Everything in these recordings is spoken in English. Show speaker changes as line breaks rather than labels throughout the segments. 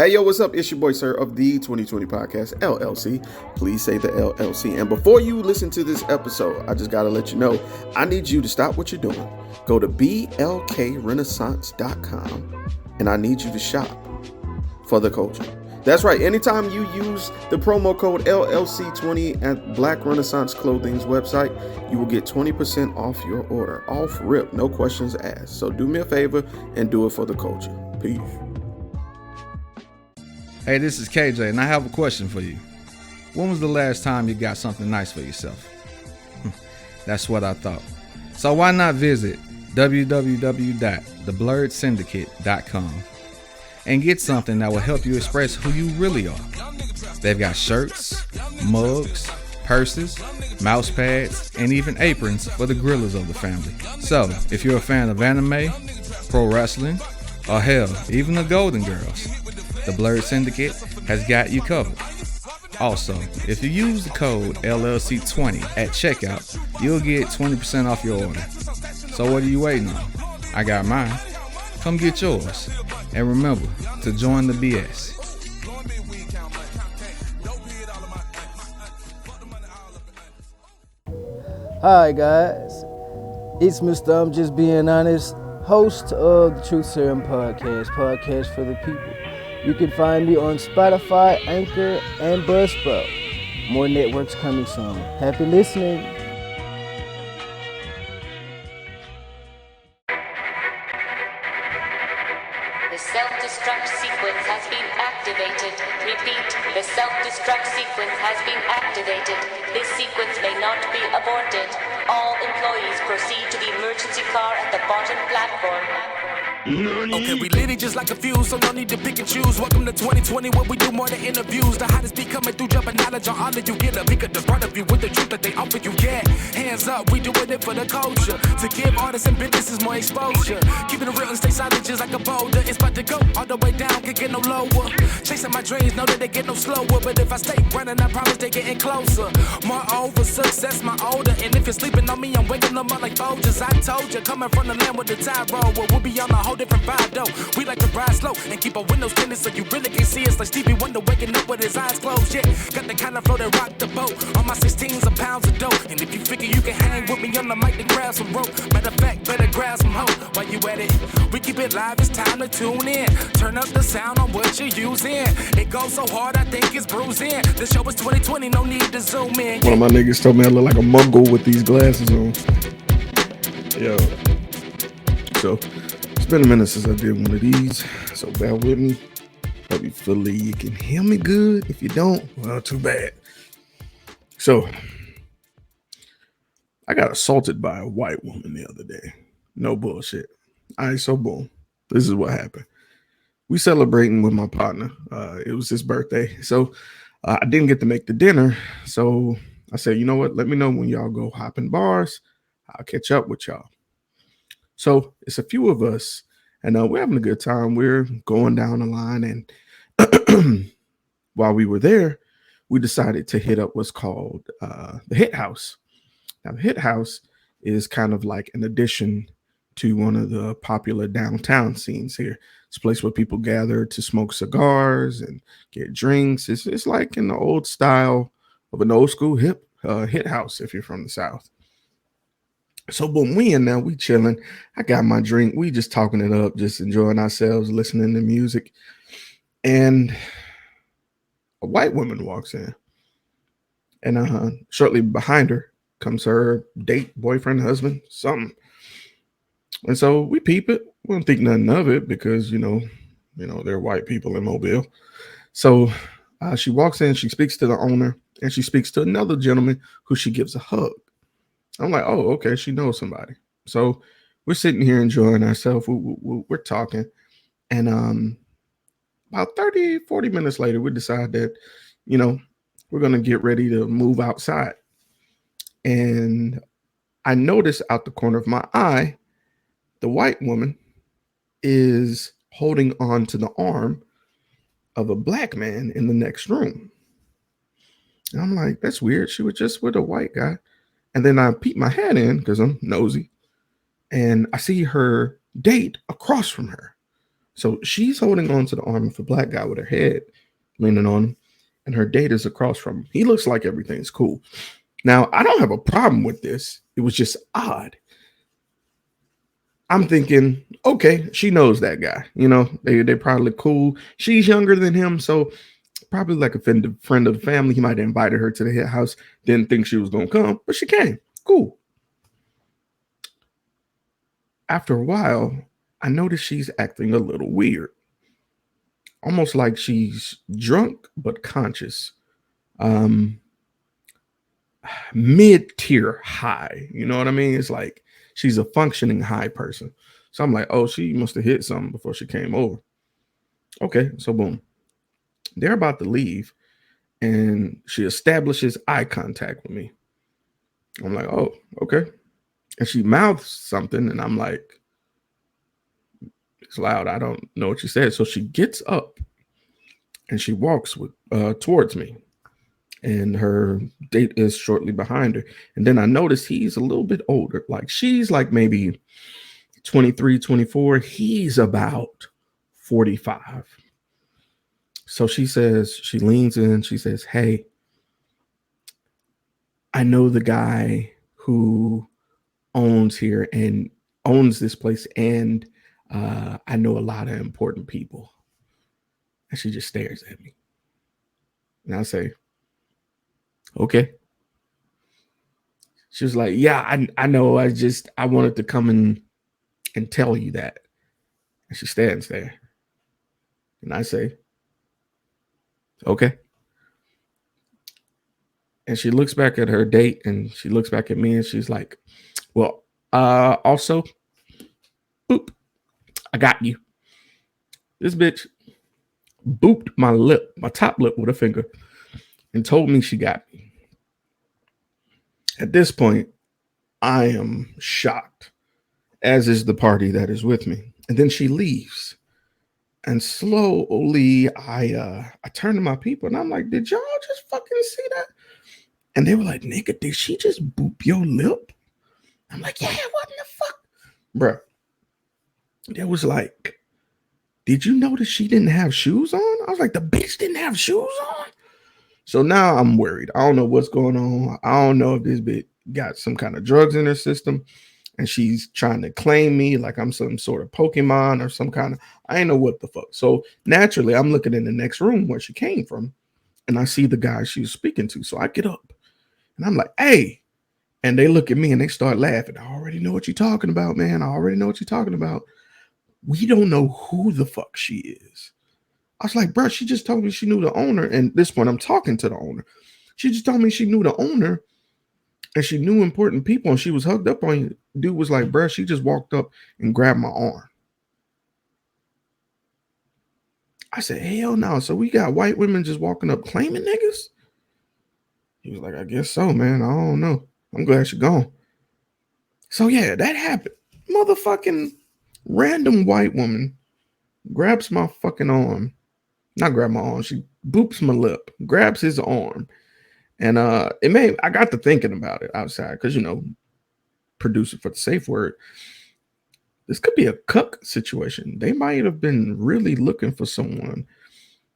Hey, yo, what's up? It's your boy, sir, of the 2020 Podcast, LLC. Please say the LLC. And before you listen to this episode, I just got to let you know, I need you to stop what you're doing. Go to blkrenaissance.com, and I need you to shop for the culture. That's right. Anytime you use the promo code LLC20 at Black Renaissance Clothing's website, you will get 20% off your order. Off rip, no questions asked. So do me a favor and do it for the culture. Peace.
Hey, this is KJ, and I have a question for you. When was the last time you got something nice for yourself? That's what I thought. So why not visit www.theblurredsyndicate.com and get something that will help you express who you really are. They've got shirts, mugs, purses, mouse pads, and even aprons for the grillers of the family. So, if you're a fan of anime, pro wrestling, or hell, even the Golden Girls, the Blurred Syndicate has got you covered. Also, if you use the code LLC20 at checkout, you'll get 20% off your order. So what are you waiting on? I got mine. Come get yours. And remember to join the BS.
Hi guys, it's Mr. I'm Just Being Honest, host of the Truth Serum podcast for the people. You can find me on Spotify, Anchor, and Buzzsprout. More networks coming soon. Happy listening.
The self-destruct sequence has been activated. Repeat, the self-destruct sequence has been activated. This sequence may not be aborted. All employees proceed to the emergency car at the bottom platform.
Okay, we lit it just like a fuse, so no need to pick and choose. Welcome to 2020, where we do more than interviews. The hottest be coming through, jumping knowledge on all that you get. A peek at the front of you with the truth that they offer you. Yeah, hands up, we doing it for the culture. To give artists and businesses more exposure. Keeping it real and stay silent just like a boulder. It's about to go all the way down, can't get no lower. Chasing my dreams, know that they get no slower. But if I stay running, I promise they getting closer. Moreover, success my older. And if you're sleeping on me, I'm waking them up like Folgers. I told you, coming from the land with the tide roll. Well, we'll be on a whole different vibe though. We like to ride slow and keep our windows tinted so you really can see us. Like Stevie Wonder waking up with his eyes closed. Yeah, got the kind of flow that rock the boat. On my 16s of pounds of dope. And if you figure you can hang with me on the mic, then grab some rope. Matter of fact, better grab some hope. While you at it, we keep it live, it's time to tune in. Turn up the sound on what you're using. It goes so hard, I think it's bruising. The show is 2020, no need to zoom in.
One of my niggas told me I look like a muggle with these glasses on. Yo. So, it's been a minute since I did one of these, so bear with me. Hopefully you can hear me good. If you don't, well, too bad. So, I got assaulted by a white woman the other day. No bullshit. All right, so boom. This is what happened. We celebrating with my partner. It was his birthday. So, I didn't get to make the dinner. So, I said, you know what? Let me know when y'all go hop in bars. I'll catch up with y'all. So it's a few of us, and we're having a good time. We're going down the line, and while we were there, we decided to hit up what's called the Hit House. Now, the Hit House is kind of like an addition to one of the popular downtown scenes here. It's a place where people gather to smoke cigars and get drinks. It's like in the old style of an old school hip Hit House if you're from the South. So boom, we in there, we chilling. I got my drink. We just talking it up, just enjoying ourselves, listening to music. And a white woman walks in. And shortly behind her comes her date, boyfriend, husband, something. And so we peep it. We don't think nothing of it because, you know, they're white people in Mobile. So she walks in, she speaks to the owner, and she speaks to another gentleman who she gives a hug. I'm like, oh, okay, she knows somebody. So we're sitting here enjoying ourselves. We're talking. And about 30, 40 minutes later, we decide that, we're going to get ready to move outside. And I notice out the corner of my eye, the white woman is holding on to the arm of a black man in the next room. And I'm like, that's weird. She was just with a white guy. And then I peek my head in because I'm nosy. And I see her date across from her. So she's holding on to the arm of a black guy with her head leaning on him, and her date is across from him. He looks like everything's cool. Now, I don't have a problem with this. It was just odd. I'm thinking, okay, she knows that guy. You know, they probably cool. She's younger than him, so probably like a friend of the family. He might have invited her to the house. Didn't think she was gonna come, but she came. Cool. After a while, I noticed she's acting a little weird, almost like she's drunk but conscious. Um, Mid-tier high. You know what I mean? It's like she's a functioning high person. So I'm like, oh, she must have hit something before she came over. Okay, so boom. They're about to leave, and she establishes eye contact with me. I'm like, oh, okay. And she mouths something, and I'm like, it's loud. I don't know what she said. So she gets up and she walks towards me. And her date is shortly behind her. And then I noticed he's a little bit older. Like she's like maybe 23, 24. He's about 45. So she leans in, she says, hey, I know the guy who owns here and owns this place, and I know a lot of important people. And she just stares at me. And I say, okay. She was like, yeah, I know. I wanted to come and tell you that. And she stands there. And I say, okay. And she looks back at her date and she looks back at me and she's like, well, also, boop, I got you. This bitch booped my top lip with a finger and told me she got me. At this point, I am shocked, as is the party that is with me. And then she leaves. And slowly I turn to my people and I'm like, did y'all just fucking see that? And they were like, nigga, did she just boop your lip? I'm like, yeah, what in the fuck? Bruh. There was like, did you notice she didn't have shoes on? I was like, the bitch didn't have shoes on? So now I'm worried. I don't know what's going on. I don't know if this bitch got some kind of drugs in her system and she's trying to claim me like I'm some sort of Pokemon or some kind of, I ain't know what the fuck. So naturally, I'm looking in the next room where she came from and I see the guy she was speaking to. So I get up and I'm like, hey. And they look at me and they start laughing. I already know what you're talking about, man. I already know what you're talking about. We don't know who the fuck she is. I was like, bro, she just told me she knew the owner. And at this point, I'm talking to the owner. She just told me she knew the owner and she knew important people. And she was hugged up on you. Dude was like, bro, she just walked up and grabbed my arm. I said, hell no. So we got white women just walking up claiming niggas? He was like, I guess so, man. I don't know. I'm glad she's gone. So yeah, that happened. Motherfucking random white woman grabs my fucking arm. Not grab my arm. She boops my lip, grabs his arm. And I got to thinking about it outside because, you know, producer for the safe word. This could be a cuck situation. They might have been really looking for someone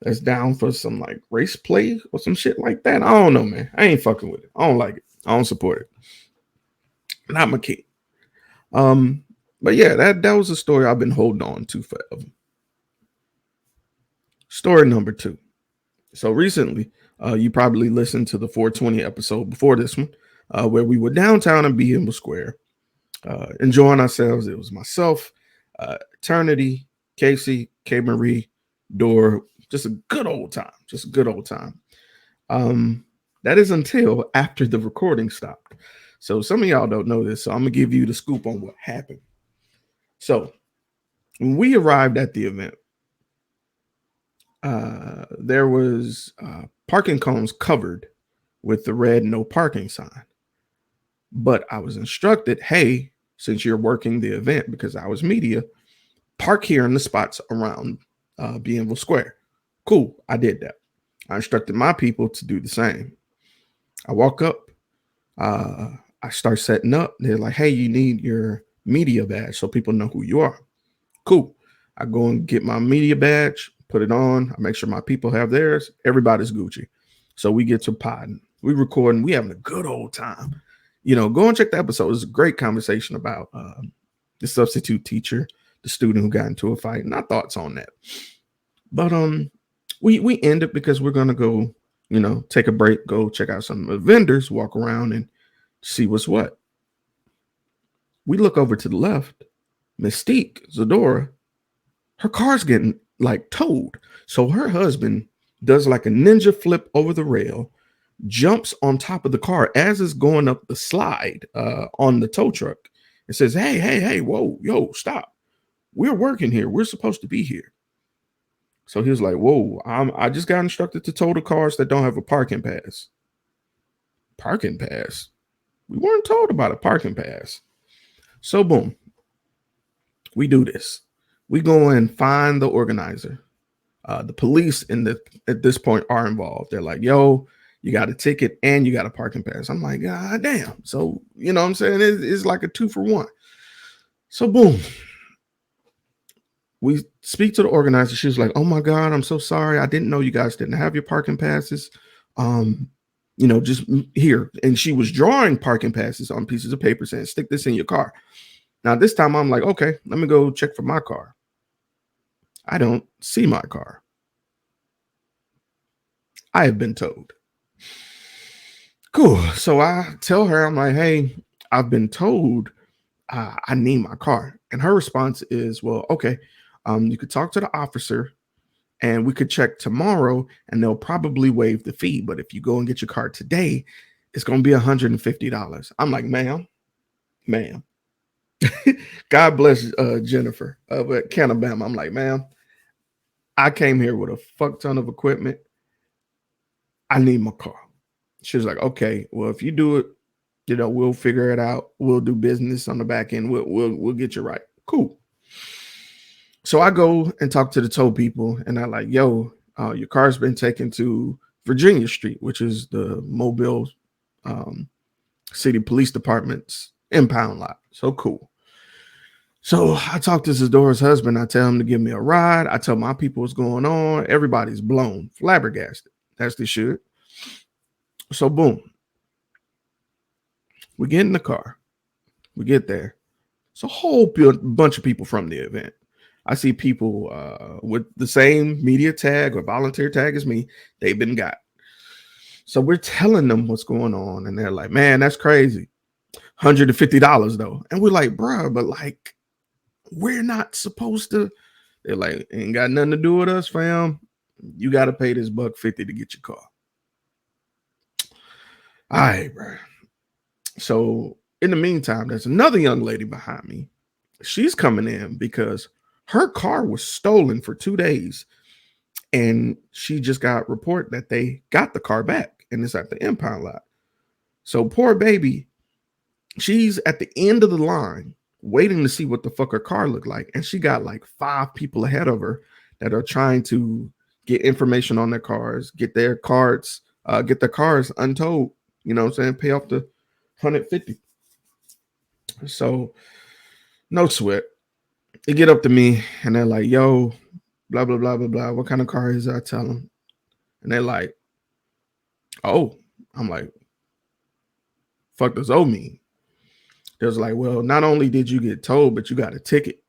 that's down for some like race play or some shit like that. I don't know, man. I ain't fucking with it. I don't like it. I don't support it. Not my kid. But yeah, that was a story I've been holding on to forever. Story number 2. So recently, you probably listened to the 420 episode before this one, where we were downtown in Beagle Square, enjoying ourselves. It was myself, Eternity, Casey, K. Marie, Dora. Just a good old time. Just a good old time. That is until after the recording stopped. So some of y'all don't know this, so I'm going to give you the scoop on what happened. So when we arrived at the event, there was parking cones covered with the red no parking sign. But I was instructed, hey, since you're working the event, because I was media, park here in the spots around Bienville Square. Cool, I did that. I instructed my people to do the same. I walk up, I start setting up. They're like, hey, you need your media badge so people know who you are. Cool. I go and get my media badge, put it on. I make sure my people have theirs. Everybody's Gucci. So we get to podding. We recording. We having a good old time. Go and check the episode. It's a great conversation about the substitute teacher, the student who got into a fight, and our thoughts on that. But we end it because we're gonna go, take a break, go check out some of the vendors, walk around and see what's what. We look over to the left. Mystique, Zadora, her car's getting like towed. So her husband does like a ninja flip over the rail, jumps on top of the car as it's going up the slide on the tow truck. It says, hey, whoa, yo, stop. We're working here. We're supposed to be here. So he was like, whoa, I just got instructed to tow the cars that don't have a parking pass. Parking pass? We weren't told about a parking pass. So boom, we do this. We go and find the organizer. The police at this point are involved. They're like, yo, you got a ticket and you got a parking pass. I'm like, God damn. So, you know what I'm saying? It's like a 2-for-1. So boom. We speak to the organizer. She was like, oh my God, I'm so sorry. I didn't know you guys didn't have your parking passes. Just here. And she was drawing parking passes on pieces of paper saying, stick this in your car. Now, this time I'm like, okay, let me go check for my car. I don't see my car. I have been towed. Cool. So I tell her, I'm like, hey, I've been told I need my car. And her response is, well, okay, you could talk to the officer and we could check tomorrow and they'll probably waive the fee. But if you go and get your car today, it's going to be $150. I'm like, ma'am. God bless Jennifer at Canabama. I'm like, ma'am, I came here with a fuck ton of equipment. I need my car. She was like, okay, well, if you do it, we'll figure it out. We'll do business on the back end. We'll get you right. Cool. So I go and talk to the tow people and they're like, yo, your car's been taken to Virginia Street, which is the Mobile City Police Department's impound lot. So cool. So I talk to Zadora's husband. I tell him to give me a ride. I tell my people what's going on. Everybody's blown, flabbergasted. That's the shit. So boom. We get in the car. We get there. It's a whole bunch of people from the event. I see people with the same media tag or volunteer tag as me. They've been got. So we're telling them what's going on. And they're like, man, that's crazy. $150 though. And we're like, bro, but like, we're not supposed to. They're like, ain't got nothing to do with us, fam. You got to pay this $150 to get your car. All right, bro. So in the meantime, there's another young lady behind me. She's coming in because her car was stolen for 2 days. And she just got report that they got the car back and it's at the impound lot. So poor baby, she's at the end of the line waiting to see what the fuck her car looked like. And she got like 5 people ahead of her that are trying to get information on their cars, get their cars untold, you know what I'm saying? Pay off the $150. So no sweat. They get up to me and they're like, yo, blah, blah, blah, blah, blah. What kind of car is that? I tell them. And they're like, oh. I'm like, fuck does O mean? They was like, well, not only did you get towed, but you got a ticket.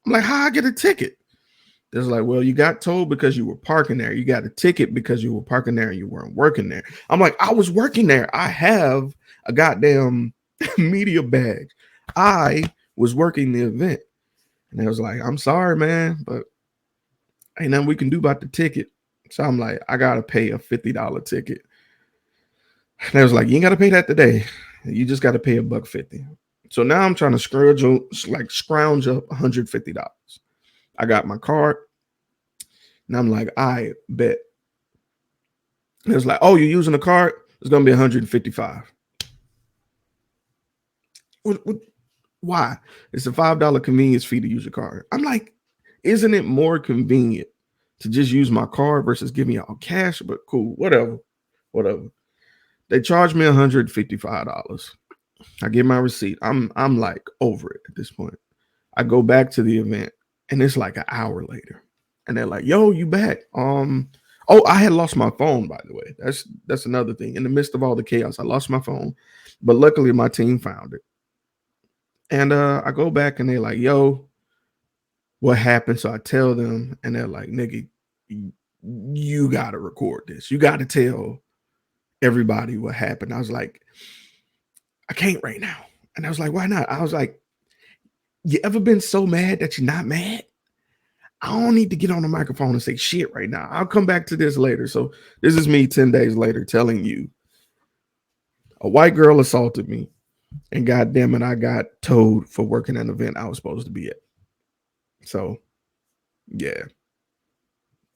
I'm like, how I get a ticket? They was like, well, you got towed because you were parking there. You got a ticket because you were parking there and you weren't working there. I'm like, I was working there. I have a goddamn media badge. I was working the event. And they was like, I'm sorry, man, but ain't nothing we can do about the ticket. So I'm like, I got to pay a $50 ticket. And they was like, you ain't got to pay that today. You just got to pay $150. So now I'm trying to scrounge up $150. I got my card. And I'm like, I bet. And it was like, oh, you're using a card? It's going to be $155. Why? It's a $5 convenience fee to use your card. I'm like, isn't it more convenient to just use my card versus giving y'all cash? But cool, whatever. They charged me $155. I get my receipt. I'm like over it at this point. I go back to the event. And it's like an hour later. And they're like, yo, you back. Oh, I had lost my phone, by the way. That's another thing. In the midst of all the chaos, I lost my phone. But luckily my team found it. And I go back and they're like, yo, what happened? So I tell them, and they're like, nigga, you gotta record this. You gotta tell everybody what happened. I was like, I can't right now. And I was like, why not? I was like, you ever been so mad that you're not mad? I don't need to get on the microphone and say shit right now. I'll come back to this later. So this is me 10 days later telling you a white girl assaulted me, and goddamn it, I got towed for working an event I was supposed to be at. So yeah,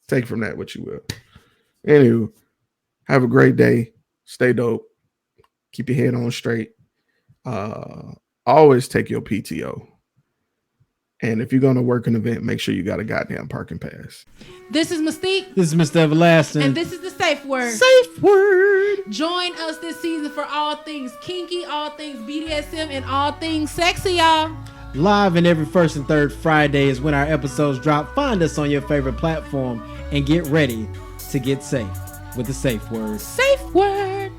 take from that what you will. Anywho, have a great day. Stay dope. Keep your head on straight. Always take your PTO. And if you're going to work an event, make sure you got a goddamn parking pass.
This is Mystique.
This is Mr. Everlasting.
And this is the Safe Word.
Safe Word.
Join us this season for all things kinky, all things BDSM, and all things sexy, y'all.
Live and every first and third Friday is when our episodes drop. Find us on your favorite platform and get ready to get safe with the Safe Word.
Safe Word.